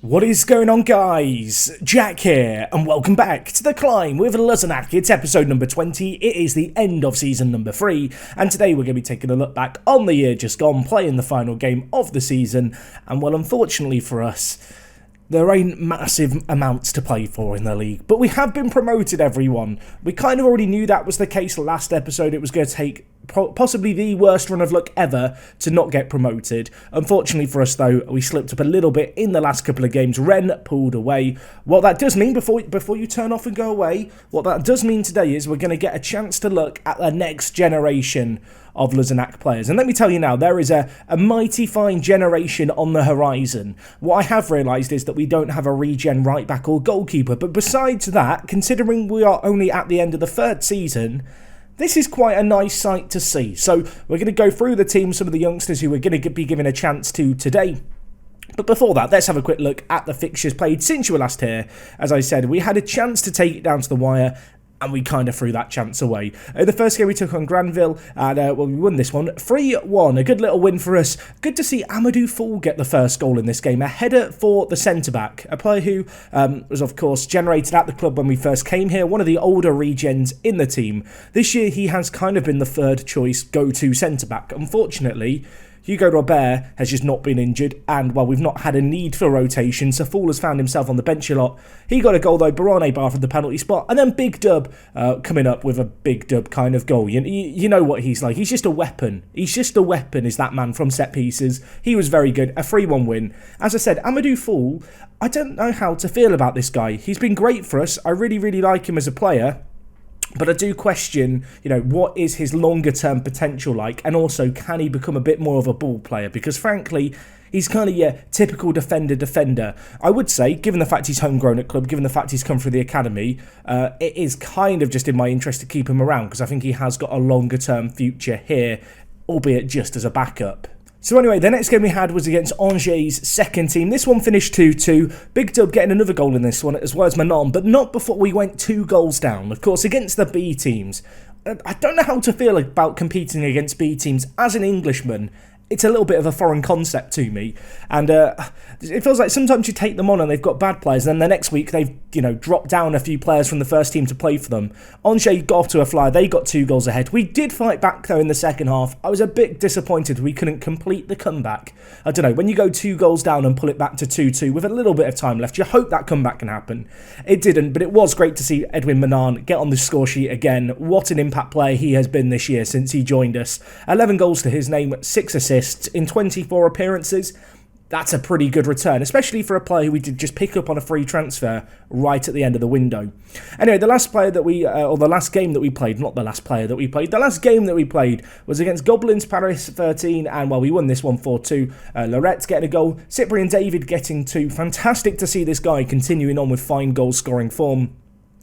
What is going on, guys? Jack here, and welcome back to The Climb with Luzenak. It's episode number 20, it is the end of season number 3, and today we're going to be taking a look back on the year just gone, playing the final game of the season, and well, unfortunately for us, there ain't massive amounts to play for in the league, but we have been promoted, everyone. We kind of already knew that was the case last episode. It was going to take possibly the worst run of luck ever to not get promoted. Unfortunately for us, though, we slipped up a little bit in the last couple of games. Ren pulled away. What that does mean, before you turn off and go away, what that does mean today is we're going to get a chance to look at the next generation of Luzenak players. And let me tell you now, there is a mighty fine generation on the horizon. What I have realised is that we don't have a regen right back or goalkeeper, but besides that, considering we are only at the end of the third season, this is quite a nice sight to see. So we're going to go through the team, some of the youngsters who we're going to be given a chance to today. But before that, let's have a quick look at the fixtures played since you were last here. As I said, we had a chance to take it down to the wire, and we kind of threw that chance away. The first game we took on Granville, and well, we won this one 3-1. A good little win for us. Good to see Amadou Fall get the first goal in this game. A header for the centre-back. A player who was, of course, generated at the club when we first came here. One of the older regens in the team. This year, he has kind of been the third choice go-to centre-back. Unfortunately, Hugo Robert has just not been injured, and while we've not had a need for rotation, so Fall has found himself on the bench a lot. He got a goal though, Barane bar from the penalty spot, and then Big Dub coming up with a Big Dub kind of goal. You know what he's like, he's just a weapon. He's just a weapon, is that man from set pieces. He was very good, a 3-1 win. As I said, Amadou Fall, I don't know how to feel about this guy. He's been great for us, I really, really like him as a player. But I do question, what is his longer term potential like? And also, can he become a bit more of a ball player? Because frankly, he's kind of your typical defender. I would say, given the fact he's homegrown at club, given the fact he's come through the academy, it is kind of just in my interest to keep him around, because I think he has got a longer term future here, albeit just as a backup. So anyway, the next game we had was against Angers' second team. This one finished 2-2. Big Dub getting another goal in this one, as well as Manon, but not before we went 2 goals down. Of course, against the B teams. I don't know how to feel about competing against B teams as an Englishman. It's a little bit of a foreign concept to me, and it feels like sometimes you take them on and they've got bad players, and then the next week they've dropped down a few players from the first team to play for them. Angers got off to a flyer, they got 2 goals ahead. We did fight back though in the second half. I was a bit disappointed we couldn't complete the comeback. I don't know, when you go 2 goals down and pull it back to 2-2 with a little bit of time left, you hope that comeback can happen. It didn't, but it was great to see Edwin Manan get on the score sheet again. What an impact player he has been this year since he joined us. 11 goals to his name, 6 assists in 24 appearances. That's a pretty good return, especially for a player who we did just pick up on a free transfer right at the end of the window. Anyway, the last game that we played was against Goblins Paris 13, and well, we won this one 4-2. Lorette getting a goal, Cyprian David getting 2. Fantastic to see this guy continuing on with fine goal scoring form.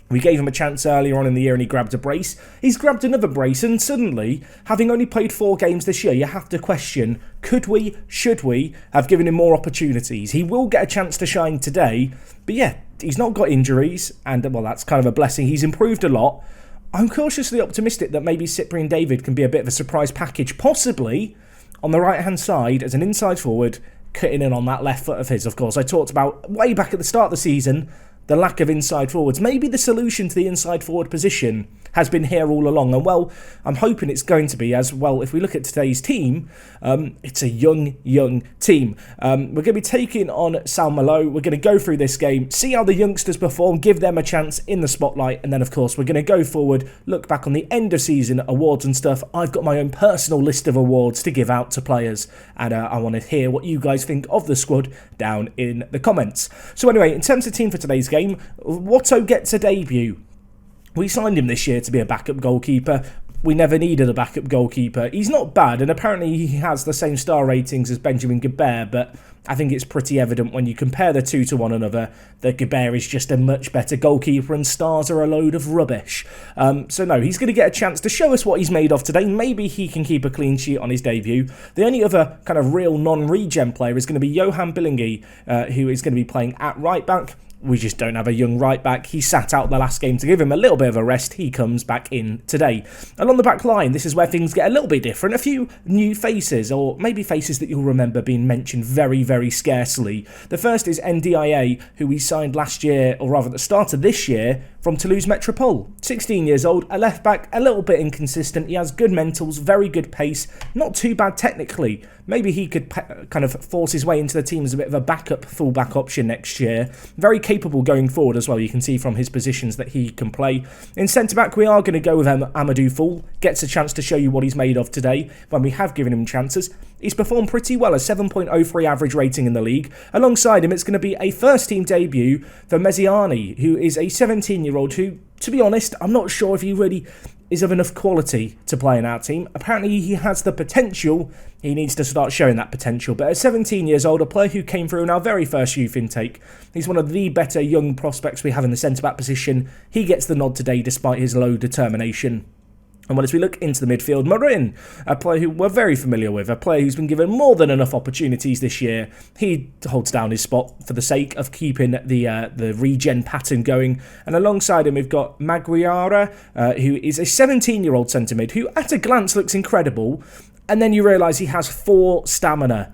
We gave him a chance earlier on in the year and he grabbed a brace. He's grabbed another brace, and suddenly, having only played 4 games this year, you have to question, should we have given him more opportunities? He will get a chance to shine today, but yeah, he's not got injuries, and well, that's kind of a blessing. He's improved a lot. I'm cautiously optimistic that maybe Cyprian David can be a bit of a surprise package, possibly on the right-hand side as an inside forward, cutting in on that left foot of his. Of course, I talked about way back at the start of the season, the lack of inside forwards. Maybe the solution to the inside forward position has been here all along. And well, I'm hoping it's going to be, as well, if we look at today's team, it's a young team. We're going to be taking on Sal Malo. We're going to go through this game, see how the youngsters perform, give them a chance in the spotlight. And then, of course, we're going to go forward, look back on the end of season awards and stuff. I've got my own personal list of awards to give out to players. And I want to hear what you guys think of the squad down in the comments. So anyway, in terms of team for today's game, Watto gets a debut. We signed him this year to be a backup goalkeeper. We never needed a backup goalkeeper. He's not bad, and apparently he has the same star ratings as Benjamin Guibert, but I think it's pretty evident when you compare the two to one another that Guibert is just a much better goalkeeper and stars are a load of rubbish. So no, he's going to get a chance to show us what he's made of today. Maybe he can keep a clean sheet on his debut. The only other kind of real non-regen player is going to be Johan Billingy, who is going to be playing at right back. we just don't have a young right back. He sat out the last game to give him a little bit of a rest. He comes back in today. Along the back line, this is where things get a little bit different. A few new faces, or maybe faces that you'll remember being mentioned very, very scarcely. The first is NDIA, who we signed last year, or rather at the start of this year, from Toulouse Metropole. 16 years old, a left back, a little bit inconsistent. He has good mentals, very good pace, not too bad technically. Maybe he could kind of force his way into the team as a bit of a backup fullback option next year. Very capable going forward as well. You can see from his positions that he can play. In centre-back, we are going to go with Amadou Fall. Gets a chance to show you what he's made of today when we have given him chances. He's performed pretty well, a 7.03 average rating in the league. Alongside him, it's going to be a first-team debut for Mezziani, who is a 17-year-old who, to be honest, I'm not sure if he really is of enough quality to play in our team. Apparently, he has the potential. He needs to start showing that potential. But at 17 years old, a player who came through in our very first youth intake, he's one of the better young prospects we have in the centre-back position. He gets the nod today despite his low determination. And as we look into the midfield, Marin, a player who we're very familiar with, a player who's been given more than enough opportunities this year. He holds down his spot for the sake of keeping the regen pattern going. And alongside him, we've got Maguiara, who is a 17-year-old centre mid, who at a glance looks incredible. And then you realise he has 4 stamina.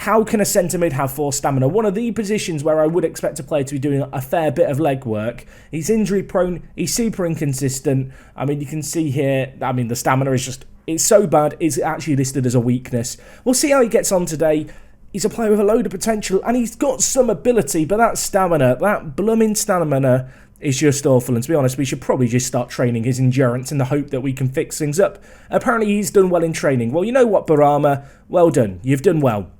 How can a centre mid have 4 stamina? One of the positions where I would expect a player to be doing a fair bit of leg work. He's injury prone. He's super inconsistent. I mean, you can see here, the stamina is just, it's so bad, it's actually listed as a weakness. We'll see how he gets on today. He's a player with a load of potential and he's got some ability, but that stamina, that blooming stamina is just awful. And to be honest, we should probably just start training his endurance in the hope that we can fix things up. Apparently, he's done well in training. Well, you know what, Barama? Well done. You've done well.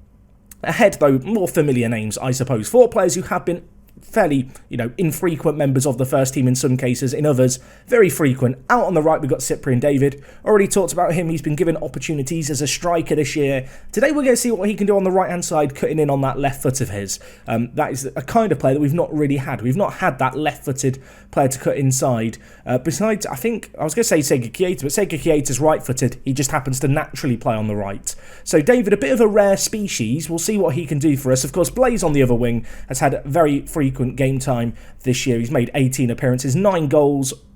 Ahead, though, more familiar names, I suppose. 4 players who have been fairly, infrequent members of the first team in some cases, in others, very frequent. Out on the right, we've got Cyprian David. Already talked about him. He's been given opportunities as a striker this year. Today, we're going to see what he can do on the right-hand side, cutting in on that left foot of his. That is a kind of player that we've not really had. We've not had that left-footed player to cut inside. Besides, I think, I was going to say Sega Keita, but Sega Keita's right-footed. He just happens to naturally play on the right. So David, a bit of a rare species. We'll see what he can do for us. Of course, Blaze on the other wing has had very frequent game time this year. He's made 18 appearances, 9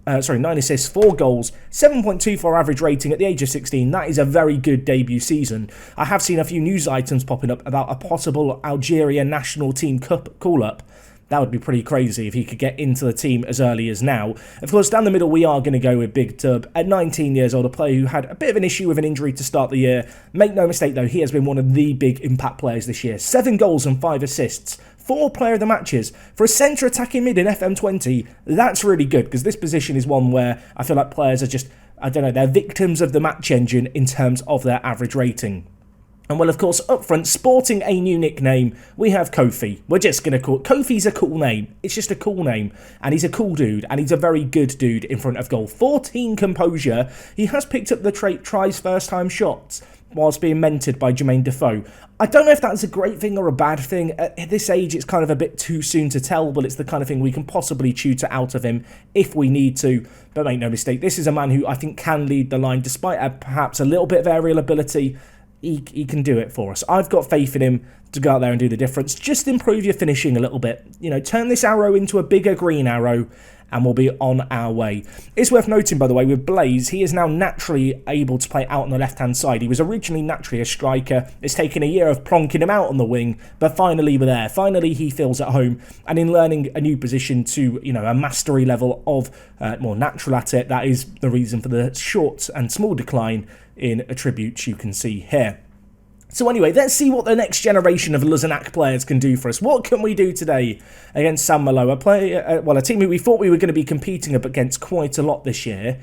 assists, 4 goals, 7.24 average rating at the age of 16. That is a very good debut season. I have seen a few news items popping up about a possible Algeria national team cup call-up. That would be pretty crazy if he could get into the team as early as now. Of course, down the middle, we are going to go with Big Tub. At 19 years old, a player who had a bit of an issue with an injury to start the year. Make no mistake, though, he has been one of the big impact players this year. 7 goals and 5 assists. 4 player of the matches. For a centre attacking mid in FM20, that's really good, because this position is one where I feel like players are just, they're victims of the match engine in terms of their average rating. And well, of course, up front, sporting a new nickname, we have Kofi. We're just going to call it... Kofi's a cool name. It's just a cool name. And he's a cool dude. And he's a very good dude in front of goal. 14 composure. He has picked up the trait, tries first-time shots, whilst being mentored by Jermaine Defoe. I don't know if that's a great thing or a bad thing. At this age, it's kind of a bit too soon to tell, but it's the kind of thing we can possibly tutor out of him if we need to. But make no mistake, this is a man who I think can lead the line, despite perhaps a little bit of aerial ability. He can do it for us. I've got faith in him to go out there and do the difference. Just improve your finishing a little bit. Turn this arrow into a bigger green arrow and we'll be on our way. It's worth noting, by the way, with Blaze, he is now naturally able to play out on the left-hand side. He was originally naturally a striker. It's taken a year of plonking him out on the wing, but finally we're there. Finally he feels at home. And in learning a new position to, a mastery level of more natural at it, that is the reason for the short and small decline in attributes you can see here. So anyway, let's see what the next generation of Luzernac players can do for us. What can we do today against Saint Malo? A team who we thought we were going to be competing up against quite a lot this year.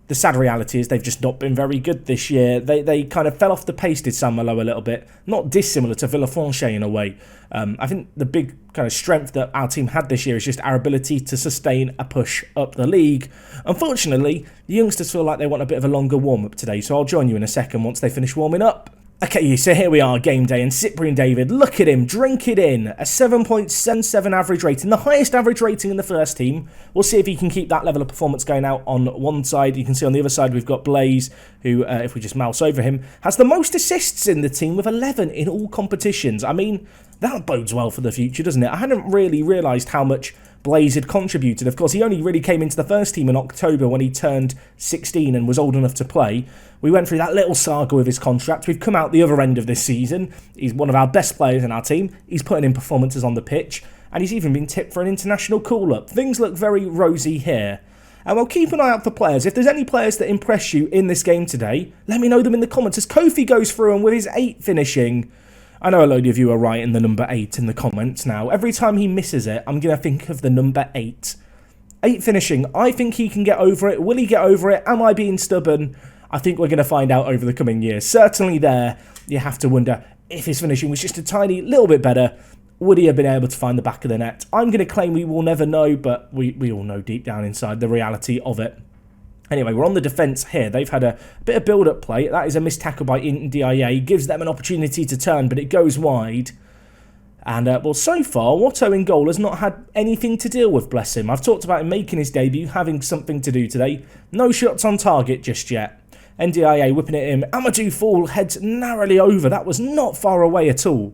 The sad reality is they've just not been very good this year. They kind of fell off the pace, did Saint Malo, a little bit. Not dissimilar to Villefranche in a way. I think the big kind of strength that our team had this year is just our ability to sustain a push up the league. Unfortunately, the youngsters feel like they want a bit of a longer warm-up today, so I'll join you in a second once they finish warming up. Okay, so here we are, game day, and Cyprian David, look at him, drink it in. A 7.77 average rating, the highest average rating in the first team. We'll see if he can keep that level of performance going out on one side. You can see on the other side we've got Blaze, who, if we just mouse over him, has the most assists in the team with 11 in all competitions. I mean, that bodes well for the future, doesn't it? I hadn't really realised how much Blaze had contributed. Of course, he only really came into the first team in October when he turned 16 and was old enough to play. We went through that little saga with his contract. We've come out the other end of this season. He's one of our best players in our team. He's putting in performances on the pitch, and he's even been tipped for an international call-up. Things look very rosy here. And we'll keep an eye out for players. If there's any players that impress you in this game today, let me know them in the comments as Kofi goes through and with his 8 finishing. I know a load of you are writing the number 8 in the comments now. Every time he misses it, I'm going to think of the number 8. 8 finishing. I think he can get over it. Will he get over it? Am I being stubborn? I think we're going to find out over the coming years. Certainly there, you have to wonder if his finishing was just a tiny little bit better. Would he have been able to find the back of the net? I'm going to claim we will never know, but we all know deep down inside the reality of it. Anyway, we're on the defence here. They've had a bit of build-up play. That is a missed tackle by DIA. Gives them an opportunity to turn, but it goes wide. And, well, so far, Watto in goal has not had anything to deal with, bless him. I've talked about him making his debut, having something to do today. No shots on target just yet. NDIA whipping it in. Amadou Fall heads narrowly over. That was not far away at all.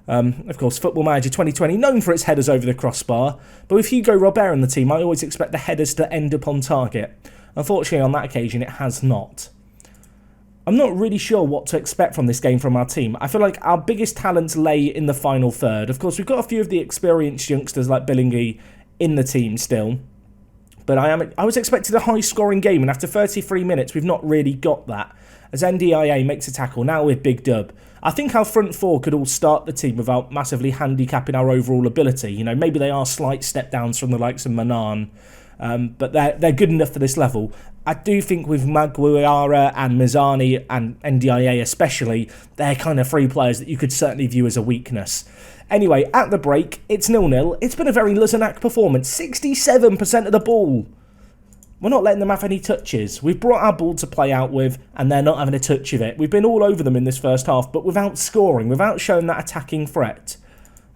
Of course, Football Manager 2020, known for its headers over the crossbar. But with Hugo Robert in the team, I always expect the headers to end up on target. Unfortunately, on that occasion, it has not. I'm not really sure what to expect from this game from our team. I feel like our biggest talents lay in the final third. Of course, we've got a few of the experienced youngsters like Billingy in the team still. But I was expecting a high-scoring game, and after 33 minutes, we've not really got that. As NDIA makes a tackle, now with Big Dub. I think our front four could all start the team without massively handicapping our overall ability. You know, maybe they are slight step-downs from the likes of Manan. But they're good enough for this level. I do think with Maguire and Mizani and NDIA especially, they're kind of 3 players that you could certainly view as a weakness. Anyway, at the break, it's 0-0. It's been a very Luzenak performance. 67% of the ball. We're not letting them have any touches. We've brought our ball to play out with, and they're not having a touch of it. We've been all over them in this first half, but without scoring, without showing that attacking threat.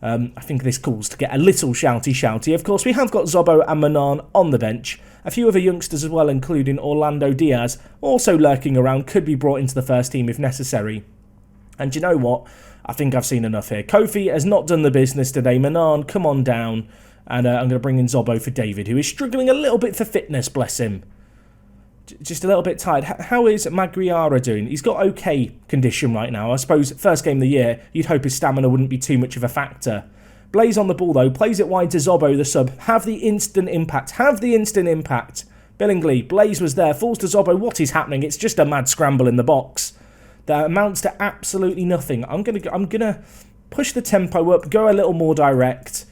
I think this calls to get a little shouty. Of course, we have got Zobo and Manan on the bench. A few other youngsters as well, including Orlando Diaz, also lurking around, could be brought into the first team if necessary. And you know what? I think I've seen enough here. Kofi has not done the business today. Manan, come on down. And I'm going to bring in Zobo for David, who is struggling a little bit for fitness, bless him. Just a little bit tired. How is Maguire doing? He's got okay condition right now. I suppose first game of the year, you'd hope his stamina wouldn't be too much of a factor. Blaze on the ball though, plays it wide to Zobo, the sub. Have the instant impact. Billingly, Blaze was there, falls to Zobo. What is happening? It's just a mad scramble in the box. That amounts to absolutely nothing. I'm gonna push the tempo up, go a little more direct.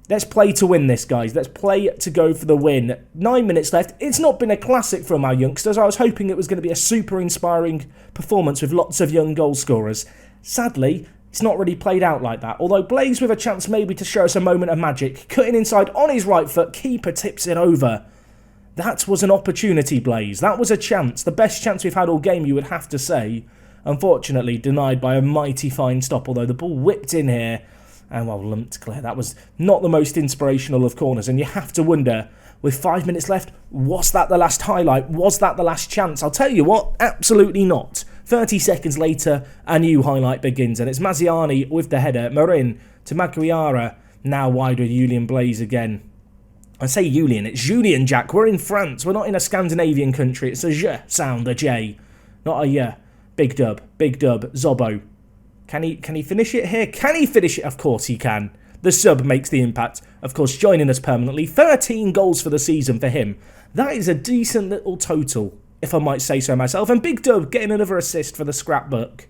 Let's play to win this, guys. Let's play to go for the win. 9 minutes left. It's not been a classic from our youngsters. I was hoping it was going to be a super inspiring performance with lots of young goal scorers. Sadly, it's not really played out like that. Although Blaze with a chance maybe to show us a moment of magic. Cutting inside on his right foot. Keeper tips it over. That was an opportunity, Blaze. That was a chance. The best chance we've had all game, you would have to say. Unfortunately, denied by a mighty fine stop. Although the ball whipped in here. And well, lumped clear. That was not the most inspirational of corners. And you have to wonder, with 5 minutes left, was that the last highlight? Was that the last chance? I'll tell you what, absolutely not. 30 seconds later, a new highlight begins. And it's Maziani with the header. Marin to Maguire. Now wide with Julian Blaze again. I say Julian, it's Julian, Jack. We're in France. We're not in a Scandinavian country. It's a J sound, a J. Not a Y. Big dub. Zobo. Can he finish it here? Can he finish it? Of course he can. The sub makes the impact. Of course, joining us permanently. 13 goals for the season for him. That is a decent little total, if I might say so myself. And Big Dub getting another assist for the scrapbook.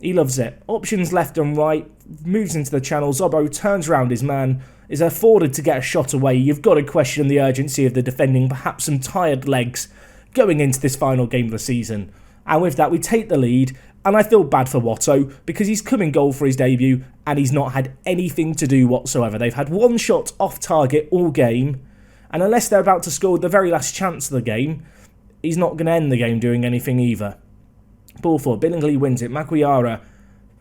He loves it. Options left and right. Moves into the channel. Zobo turns around his man. Is afforded to get a shot away. You've got to question the urgency of the defending. Perhaps some tired legs going into this final game of the season. And with that, we take the lead. And I feel bad for Watto because he's come in goal for his debut and he's not had anything to do whatsoever. They've had one shot off target all game. And unless they're about to score the very last chance of the game, he's not going to end the game doing anything either. Ball forward. Billingsley wins it. Maguire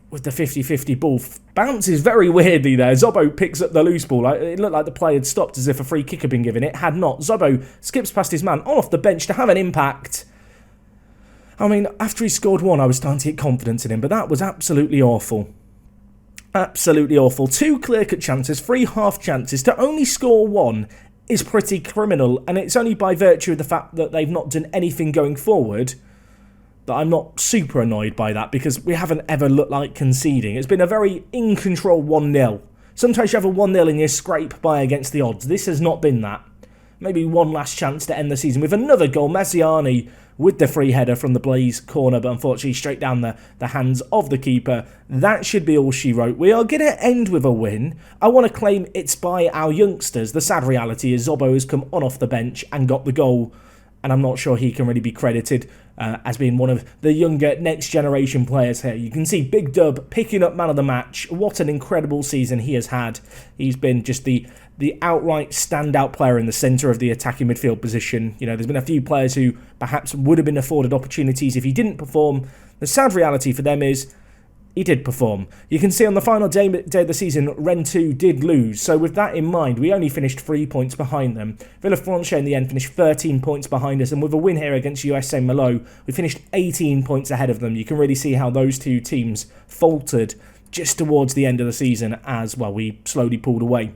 with the 50-50 ball. Bounces very weirdly there. Zobbo picks up the loose ball. It looked like the play had stopped as if a free kick had been given. It had not. Zobbo skips past his man on off the bench to have an impact. I mean, after he scored one, I was starting to get confidence in him, but that was absolutely awful. Absolutely awful. 2 clear-cut chances, 3 half chances. To only score 1 is pretty criminal, and it's only by virtue of the fact that they've not done anything going forward that I'm not super annoyed by that, because we haven't ever looked like conceding. It's been a very in-control 1-0. Sometimes you have a 1-0 and you scrape by against the odds. This has not been that. Maybe one last chance to end the season with another goal. Messiani with the free header from the Blaze corner, but unfortunately straight down the hands of the keeper. That should be all she wrote. We are going to end with a win. I want to claim it's by our youngsters. The sad reality is Zobbo has come on off the bench and got the goal, and I'm not sure he can really be credited as being one of the younger next generation players here. You can see Big Dub picking up man of the match. What an incredible season he has had. He's been just the outright standout player in the centre of the attacking midfield position. You know, there's been a few players who perhaps would have been afforded opportunities if he didn't perform. The sad reality for them is he did perform. You can see on the final day of the season, Rennes 2 did lose. So with that in mind, we only finished 3 points behind them. Villefranche in the end finished 13 points behind us. And with a win here against USA Malo, we finished 18 points ahead of them. You can really see how those two teams faltered just towards the end of the season as, well, we slowly pulled away.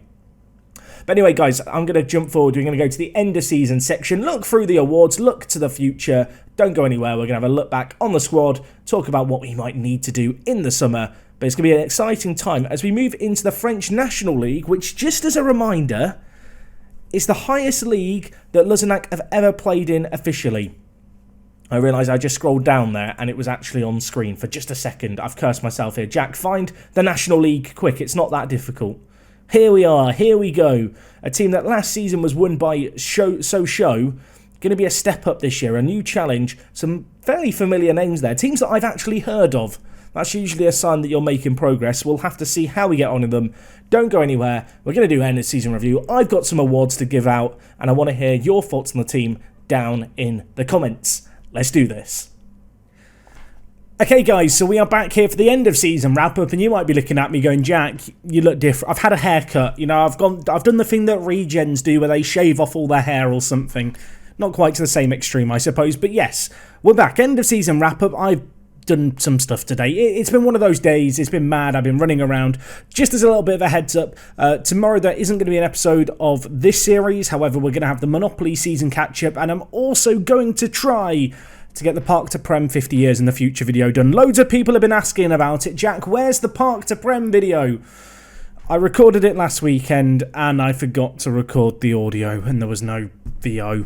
But anyway, guys, I'm going to jump forward. We're going to go to the end of season section, look through the awards, look to the future. Don't go anywhere. We're going to have a look back on the squad, talk about what we might need to do in the summer. But it's going to be an exciting time as we move into the French National League, which, just as a reminder, is the highest league that Luzenac have ever played in officially. I realise I just scrolled down there and it was actually on screen for just a second. I've cursed myself here. Jack, find the National League quick. It's not that difficult. Here we are, here we go. A team that last season was won by Show. Going to be a step up this year, a new challenge. Some fairly familiar names there. Teams that I've actually heard of. That's usually a sign that you're making progress. We'll have to see how we get on in them. Don't go anywhere. We're going to do end of season review. I've got some awards to give out, and I want to hear your thoughts on the team down in the comments. Let's do this. Okay guys, so we are back here for the end of season wrap up, and you might be looking at me going, Jack, you look different. I've had a haircut, you know, I've done the thing that regens do where they shave off all their hair or something. Not quite to the same extreme, I suppose, but yes, we're back. End of season wrap up. I've done some stuff today. It's been one of those days. It's been mad. I've been running around. Just as a little bit of a heads up, tomorrow there isn't going to be an episode of this series. However, we're going to have the Monopoly season catch up, and I'm also going to try to get the Park to Prem 50 years in the future video done. Loads of people have been asking about it. Jack, where's the Park to Prem video? I recorded it last weekend and I forgot to record the audio and there was no VO.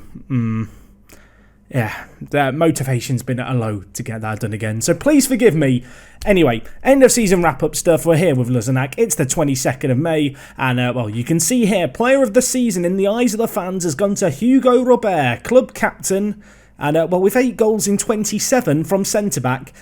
Yeah, the motivation's been at a low to get that done again. So please forgive me. Anyway, end of season wrap up stuff. We're here with Luzenac. It's the 22nd of May. And, well, you can see here, player of the season in the eyes of the fans has gone to Hugo Robert, club captain. And, well, with 8 goals in 27 from centre-back,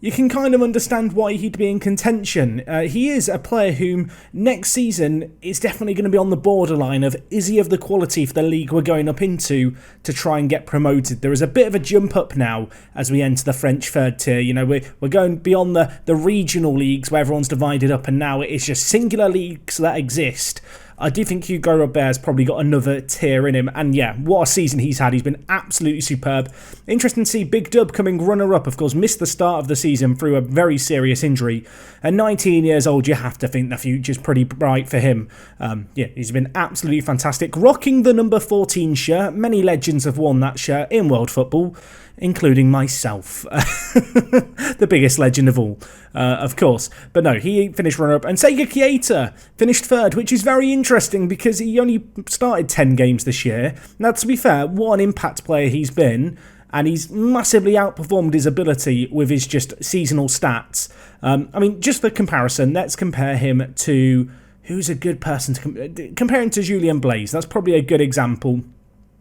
you can kind of understand why he'd be in contention. He is a player whom next season is definitely going to be on the borderline of, is he of the quality for the league we're going up into to try and get promoted? There is a bit of a jump up now as we enter the French third tier. You know, we're going beyond the regional leagues where everyone's divided up, and now it's just singular leagues that exist. I do think Hugo Robert's probably got another tier in him. And yeah, what a season he's had. He's been absolutely superb. Interesting to see Big Dub coming runner-up. Of course, missed the start of the season through a very serious injury. At 19 years old, you have to think the future's pretty bright for him. Yeah, he's been absolutely fantastic. Rocking the number 14 shirt. Many legends have worn that shirt in world football, including myself. The biggest legend of all, of course. But no, he finished runner-up. And Sega Keita finished third, which is very interesting because he only started 10 games this year. Now, to be fair, what an impact player he's been. And he's massively outperformed his ability with his just seasonal stats. I mean, just for comparison, let's compare him to... Who's a good person to compare him to Julien Blaise? That's probably a good example.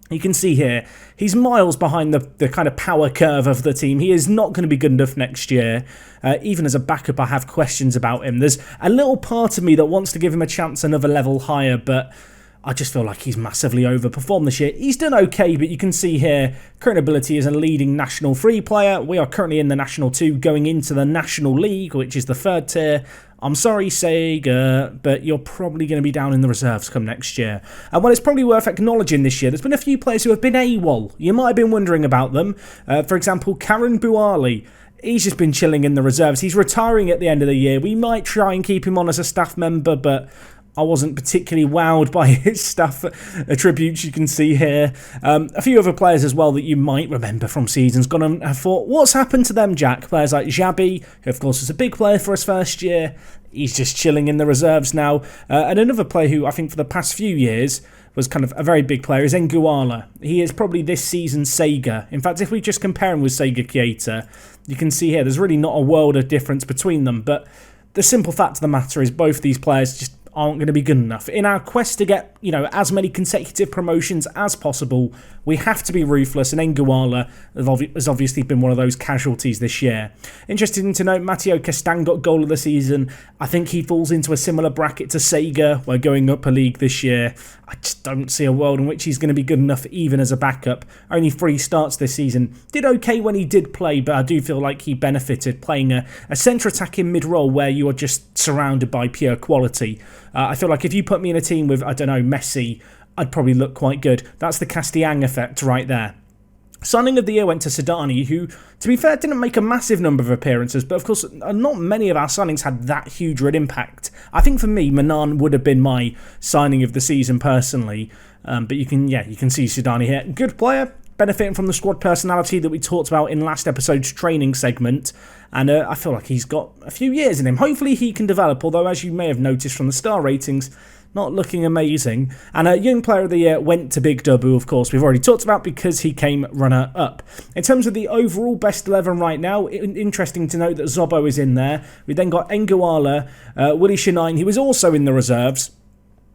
You can see here, he's miles behind the kind of power curve of the team. He is not going to be good enough next year. Even as a backup, I have questions about him. There's a little part of me that wants to give him a chance another level higher, but I just feel like he's massively overperformed this year. He's done okay, but you can see here, current ability is a leading National 3 player. We are currently in the National 2 going into the National League, which is the 3rd tier. I'm sorry, Sega, but you're probably going to be down in the reserves come next year. And while it's probably worth acknowledging this year, there's been a few players who have been AWOL. You might have been wondering about them. For example, Karen Buali. He's just been chilling in the reserves. He's retiring at the end of the year. We might try and keep him on as a staff member, but I wasn't particularly wowed by his staff attributes you can see here. A few other players as well that you might remember from seasons gone and have thought, what's happened to them, Jack? Players like Xabi, who of course was a big player for us first year. He's just chilling in the reserves now. And another player who I think for the past few years was kind of a very big player is Nguala. He is probably this season's Sega. In fact, if we just compare him with Sega Keita, you can see here there's really not a world of difference between them. But the simple fact of the matter is both these players just aren't going to be good enough. In our quest to get, as many consecutive promotions as possible, we have to be ruthless, and Nguala has obviously been one of those casualties this year. Interesting to note, Matteo Castan got goal of the season. I think he falls into a similar bracket to Sega. We're going up a league this year. I just don't see a world in which he's going to be good enough even as a backup. Only 3 starts this season. Did okay when he did play, but I do feel like he benefited playing a centre attacking mid-role where you are just surrounded by pure quality. I feel like if you put me in a team with, Messi, I'd probably look quite good. That's the Castellang effect right there. Signing of the year went to Sidani, who, to be fair, didn't make a massive number of appearances, but of course, not many of our signings had that huge of an impact. I think for me, Manan would have been my signing of the season personally, but you can see Sidani here. Good player, benefiting from the squad personality that we talked about in last episode's training segment, and I feel like he's got a few years in him. Hopefully he can develop, although as you may have noticed from the star ratings, not looking amazing. And Young Player of the Year went to Big Dubu, of course, we've already talked about because he came runner-up. In terms of the overall best 11 right now, interesting to note that Zobo is in there. We then got Nguala, Willie Shanine, he was also in the reserves,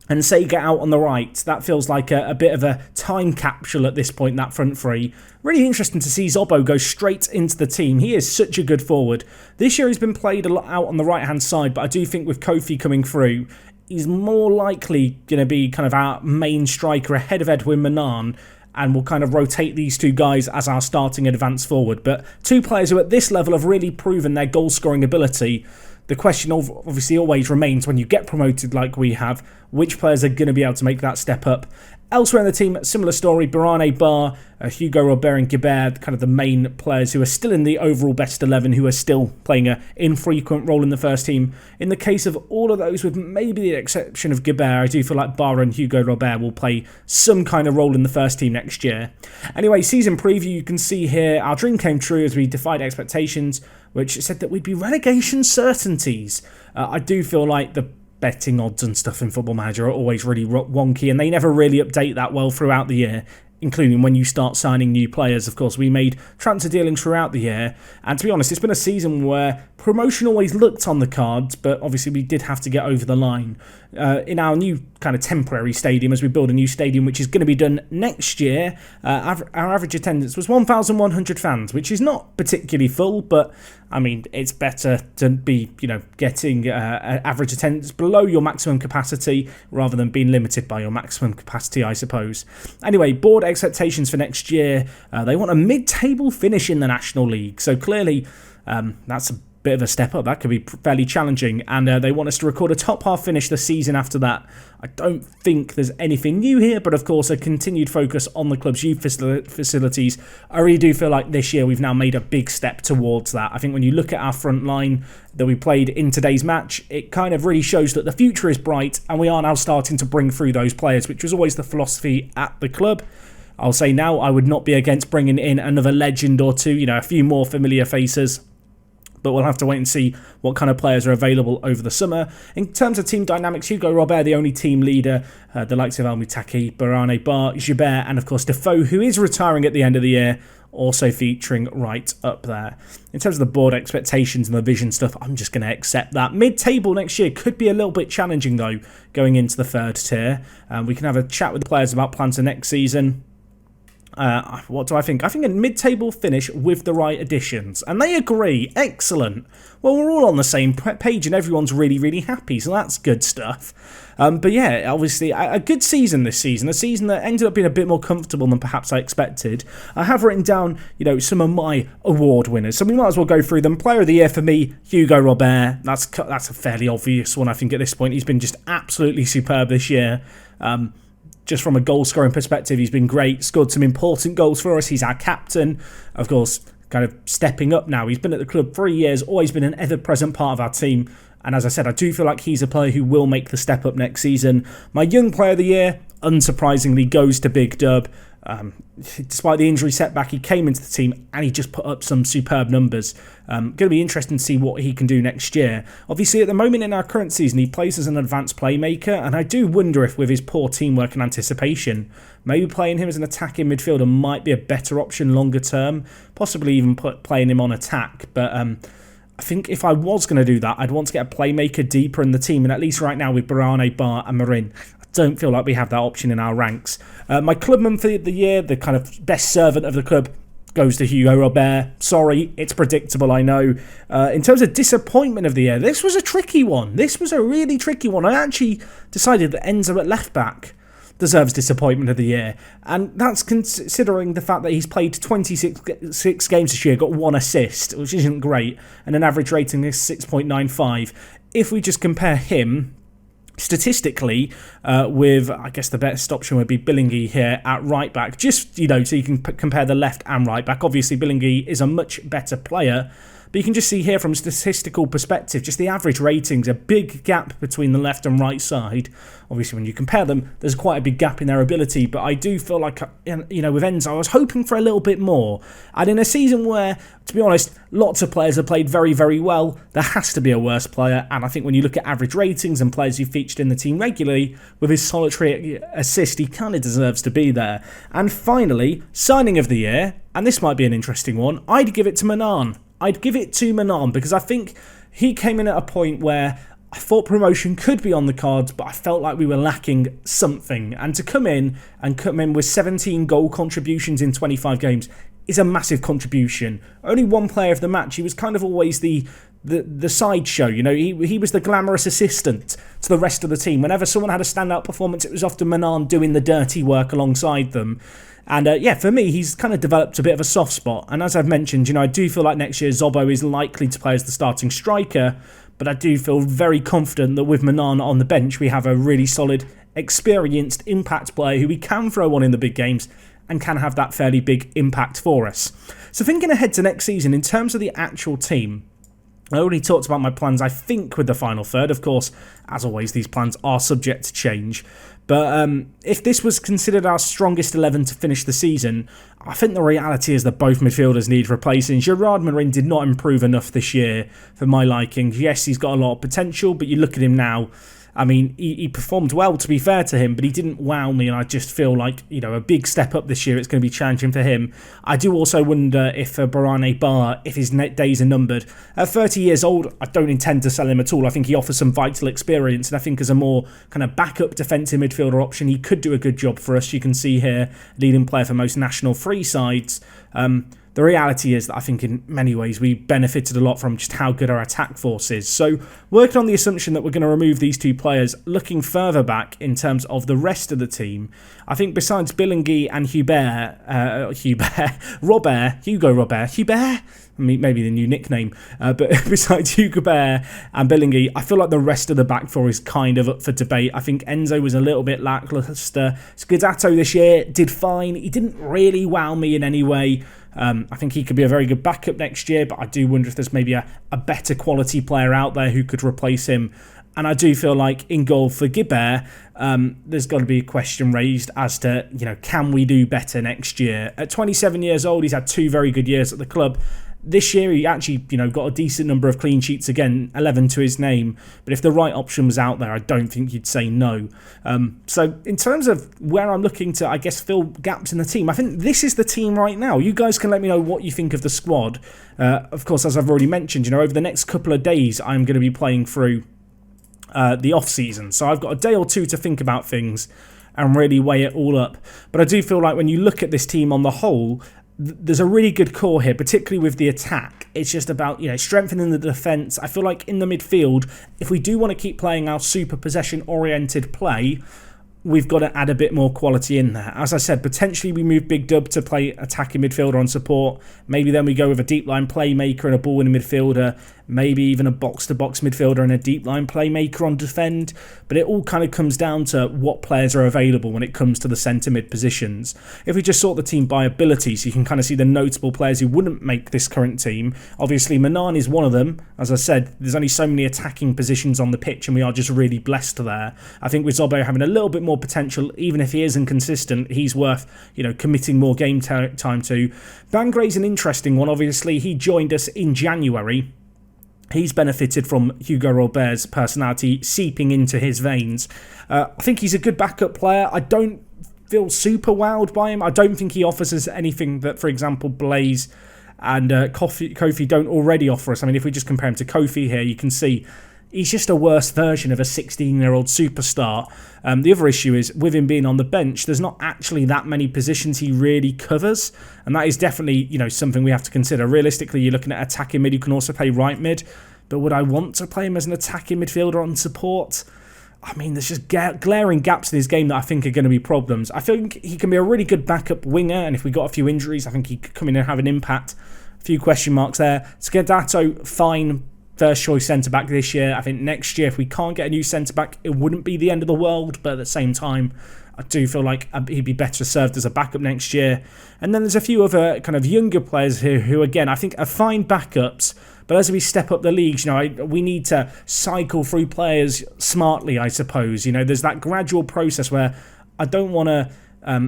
and Sega out on the right. That feels like a bit of a time capsule at this point, that front three. Really interesting to see Zobo go straight into the team. He is such a good forward. This year he's been played a lot out on the right-hand side, but I do think with Kofi coming through, he's more likely going to be kind of our main striker ahead of Edwin Manan, and we'll kind of rotate these two guys as our starting advance forward. But two players who at this level have really proven their goal-scoring ability. The question obviously always remains when you get promoted like we have, which players are going to be able to make that step up. Elsewhere in the team, similar story, Barane Bar, Hugo Robert and Guibert, kind of the main players who are still in the overall best 11, who are still playing an infrequent role in the first team. In the case of all of those, with maybe the exception of Guibert, I do feel like Bar and Hugo Robert will play some kind of role in the first team next year. Anyway, season preview, you can see here, our dream came true as we defied expectations, which said that we'd be relegation certainties. I do feel like the betting odds and stuff in Football Manager are always really wonky, and they never really update that well throughout the year, including when you start signing new players. Of course, we made transfer dealings throughout the year, and to be honest, it's been a season where promotion always looked on the cards, but obviously we did have to get over the line. In our new kind of temporary stadium, as we build a new stadium, which is going to be done next year, our average attendance was 1,100 fans, which is not particularly full, but I mean, it's better to be, getting average attendance below your maximum capacity rather than being limited by your maximum capacity, I suppose. Anyway, board expectations for next year, they want a mid-table finish in the National League, so clearly that's a bit of a step up. That could be fairly challenging, and they want us to record a top half finish the season after that. I don't think there's anything new here, but of course a continued focus on the club's youth facilities. I really do feel like this year we've now made a big step towards that. I think when you look at our front line that we played in today's match, it kind of really shows that the future is bright, and we are now starting to bring through those players, which was always the philosophy at the club. I'll say now I would not be against bringing in another legend or two, a few more familiar faces. But we'll have to wait and see what kind of players are available over the summer. In terms of team dynamics, Hugo Robert, the only team leader, the likes of Almutaki, Barane Bar, Gibert, and of course Defoe, who is retiring at the end of the year, also featuring right up there. In terms of the board expectations and the vision stuff, I'm just going to accept that. Mid-table next year could be a little bit challenging, though, going into the third tier. We can have a chat with the players about plans for next season. What do I think? I think a mid-table finish with the right additions. And they agree. Excellent. Well, we're all on the same page and everyone's really, really happy. So that's good stuff. But yeah, obviously a good season this season, a season that ended up being a bit more comfortable than perhaps I expected. I have written down, some of my award winners, so we might as well go through them. Player of the year for me, Hugo Robert. That's a fairly obvious one, I think, at this point. He's been just absolutely superb this year. Just from a goal-scoring perspective, he's been great. Scored some important goals for us. He's our captain. Of course, kind of stepping up now. He's been at the club 3 years, always been an ever-present part of our team. And as I said, I do feel like he's a player who will make the step up next season. My young player of the year, unsurprisingly, goes to Big Dub. Despite the injury setback, he came into the team and he just put up some superb numbers. Going to be interesting to see what he can do next year. Obviously, at the moment in our current season, he plays as an advanced playmaker, and I do wonder if with his poor teamwork and anticipation, maybe playing him as an attacking midfielder might be a better option longer term, possibly even playing him on attack. But I think if I was going to do that, I'd want to get a playmaker deeper in the team, and at least right now with Barane, Bar and Marin, don't feel like we have that option in our ranks. My clubman for the year, the kind of best servant of the club, goes to Hugo Robert. Sorry, it's predictable, I know. In terms of disappointment of the year, this was a tricky one. This was a really tricky one. I actually decided that Enzo at left back deserves disappointment of the year, and that's considering the fact that he's played 26 games this year, got 1 assist, which isn't great, and an average rating is 6.95. If we just compare him statistically with, I guess the best option would be Billingy here at right back, just so you can compare the left and right back. Obviously Billingy is a much better player, but you can just see here from a statistical perspective, just the average ratings, a big gap between the left and right side. Obviously, when you compare them, there's quite a big gap in their ability, but I do feel like, with Enzo, I was hoping for a little bit more. And in a season where, to be honest, lots of players have played very, very well, there has to be a worse player. And I think when you look at average ratings and players who featured in the team regularly, with his solitary assist, he kind of deserves to be there. And finally, signing of the year, and this might be an interesting one, I'd give it to Manan. I'd give it to Manan because I think he came in at a point where I thought promotion could be on the cards, but I felt like we were lacking something. And to come in with 17 goal contributions in 25 games is a massive contribution. Only one player of the match. He was kind of always the sideshow. He was the glamorous assistant to the rest of the team. Whenever someone had a standout performance, it was often Manan doing the dirty work alongside them. And for me, he's kind of developed a bit of a soft spot. And as I've mentioned, I do feel like next year Zobo is likely to play as the starting striker. But I do feel very confident that with Manan on the bench, we have a really solid, experienced impact player who we can throw on in the big games and can have that fairly big impact for us. So thinking ahead to next season, in terms of the actual team, I already talked about my plans, I think, with the final third. Of course, as always, these plans are subject to change. But if this was considered our strongest 11 to finish the season, I think the reality is that both midfielders need replacing. Gerard Marin did not improve enough this year for my liking. Yes, he's got a lot of potential, but you look at him now, I mean, he performed well, to be fair to him, but he didn't wow me, and I just feel like, a big step up this year, it's going to be challenging for him. I do also wonder if Barane Bar, if his days are numbered. At 30 years old, I don't intend to sell him at all. I think he offers some vital experience, and I think as a more kind of backup defensive midfielder option, he could do a good job for us. You can see here, leading player for most national free sides. The reality is that I think in many ways we benefited a lot from just how good our attack force is. So working on the assumption that we're going to remove these two players, looking further back in terms of the rest of the team, I think besides Billingy and Hugo Robert, maybe the new nickname, but besides Hugo Robert and Billingy, I feel like the rest of the back four is kind of up for debate. I think Enzo was a little bit lackluster. Scudetto this year did fine. He didn't really wow me in any way. I think he could be a very good backup next year, but I do wonder if there's maybe a better quality player out there who could replace him. And I do feel like in goal for Guibert, there's got to be a question raised as to, can we do better next year? At 27 years old, he's had 2 very good years at the club. This year, he actually, got a decent number of clean sheets again, 11 to his name. But if the right option was out there, I don't think you'd say no. So in terms of where I'm looking to, I guess, fill gaps in the team, I think this is the team right now. You guys can let me know what you think of the squad. Of course, as I've already mentioned, over the next couple of days, I'm going to be playing through the off-season. So I've got a day or two to think about things and really weigh it all up. But I do feel like when you look at this team on the whole, there's a really good core here, particularly with the attack. It's just about, strengthening the defence. I feel like in the midfield, if we do want to keep playing our super possession-oriented play, we've got to add a bit more quality in there. As I said, potentially we move Big Dub to play attacking midfielder on support. Maybe then we go with a deep line playmaker and a ball-winning midfielder. Maybe even a box-to-box midfielder and a deep line playmaker on defend. But it all kind of comes down to what players are available when it comes to the centre-mid positions. If we just sort the team by abilities, you can kind of see the notable players who wouldn't make this current team. Obviously, Manan is one of them. As I said, there's only so many attacking positions on the pitch, and we are just really blessed there. I think with Zobo having a little bit more potential, even if he is inconsistent, he's worth, committing more game time to. Bangray's an interesting one. Obviously, he joined us in January. He's benefited from Hugo Robert's personality seeping into his veins. I think he's a good backup player. I don't feel super wowed by him. I don't think he offers us anything that, for example, Blaze and Kofi don't already offer us. I mean, if we just compare him to Kofi here, you can see he's just a worse version of a 16-year-old superstar. The other issue is, with him being on the bench, there's not actually that many positions he really covers, and that is definitely, something we have to consider. Realistically, you're looking at attacking mid. You can also play right mid, but would I want to play him as an attacking midfielder on support? I mean, there's just glaring gaps in his game that I think are going to be problems. I think he can be a really good backup winger, and if we got a few injuries, I think he could come in and have an impact. A few question marks there. Skedato, fine. First choice centre-back this year. I think next year, if we can't get a new centre-back, it wouldn't be the end of the world. But at the same time, I do feel like he'd be better served as a backup next year. And then there's a few other kind of younger players here who, again, I think are fine backups. But as we step up the leagues, we need to cycle through players smartly, I suppose. There's that gradual process where I don't want to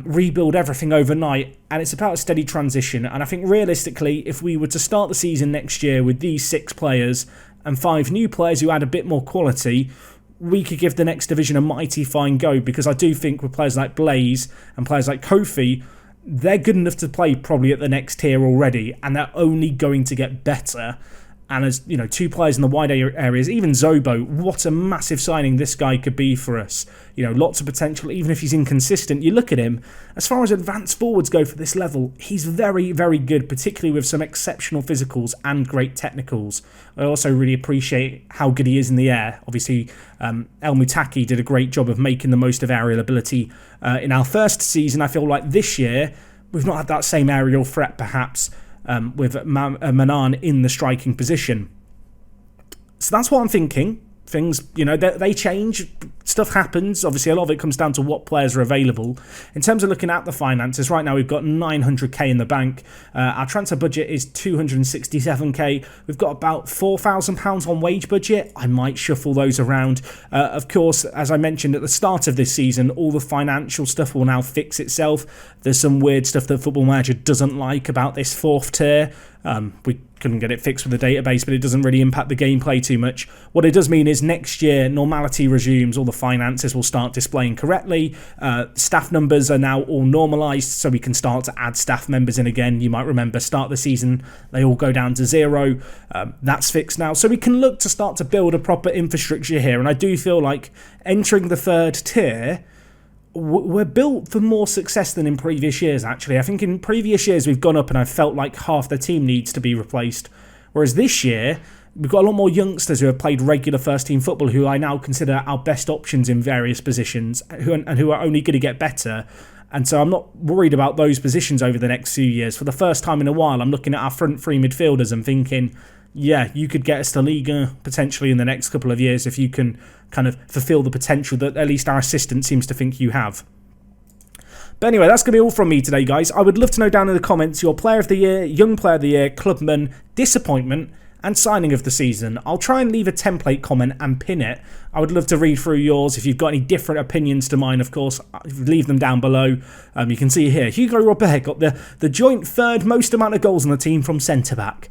rebuild everything overnight, and it's about a steady transition. And I think realistically, if we were to start the season next year with these 6 players and 5 new players who add a bit more quality, we could give the next division a mighty fine go, because I do think with players like Blaze and players like Kofi, they're good enough to play probably at the next tier already, and they're only going to get better. And as 2 players in the wide areas, even Zobo, what a massive signing this guy could be for us. Lots of potential, even if he's inconsistent. You look at him, as far as advanced forwards go for this level, he's very, very good, particularly with some exceptional physicals and great technicals. I also really appreciate how good he is in the air. Obviously, El Mutaki did a great job of making the most of aerial ability in our first season. I feel like this year, we've not had that same aerial threat, perhaps, with Manan in the striking position. So that's what I'm thinking. Things, they change. Stuff happens. Obviously, a lot of it comes down to what players are available. In terms of looking at the finances, right now we've got 900k in the bank. Our transfer budget is 267k. We've got about £4,000 on wage budget. I might shuffle those around. Of course, as I mentioned at the start of this season, all the financial stuff will now fix itself. There's some weird stuff that Football Manager doesn't like about this 4th tier. We couldn't get it fixed with the database, but it doesn't really impact the gameplay too much. What it does mean is next year, normality resumes, all the finances will start displaying correctly. Staff numbers are now all normalised, so we can start to add staff members in again. You might remember, start of the season, they all go down to 0. That's fixed now. So we can look to start to build a proper infrastructure here, and I do feel like entering the 3rd tier, we're built for more success than in previous years, actually. I think in previous years we've gone up and I've felt like half the team needs to be replaced. Whereas this year, we've got a lot more youngsters who have played regular first-team football who I now consider our best options in various positions and who are only going to get better. And so I'm not worried about those positions over the next few years. For the first time in a while, I'm looking at our front 3 midfielders and thinking, yeah, you could get us to Liga potentially in the next couple of years if you can kind of fulfill the potential that at least our assistant seems to think you have. But anyway, that's going to be all from me today, guys. I would love to know down in the comments your player of the year, young player of the year, clubman, disappointment, and signing of the season. I'll try and leave a template comment and pin it. I would love to read through yours. If you've got any different opinions to mine, of course, leave them down below. You can see here, Hugo Robert got the joint 3rd most amount of goals on the team from centre-back.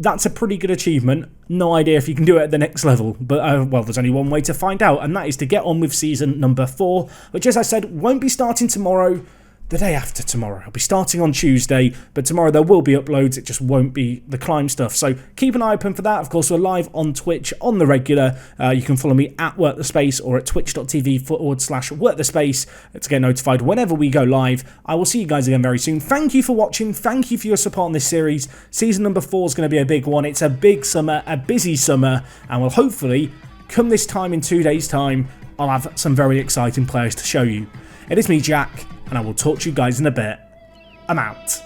That's a pretty good achievement. No idea if you can do it at the next level. But, well, there's only one way to find out, and that is to get on with season number 4, which, as I said, won't be starting tomorrow. the day after tomorrow. I'll be starting on Tuesday, but tomorrow there will be uploads. It just won't be the climb stuff. So keep an eye open for that. Of course, we're live on Twitch on the regular. You can follow me at WorkTheSpace or at twitch.tv/WorkTheSpace to get notified whenever we go live. I will see you guys again very soon. Thank you for watching. Thank you for your support on this series. Season number 4 is going to be a big one. It's a big summer, a busy summer, and we'll hopefully, come this time in 2 days' time, I'll have some very exciting players to show you. It is me, Jack, and I will talk to you guys in a bit. I'm out.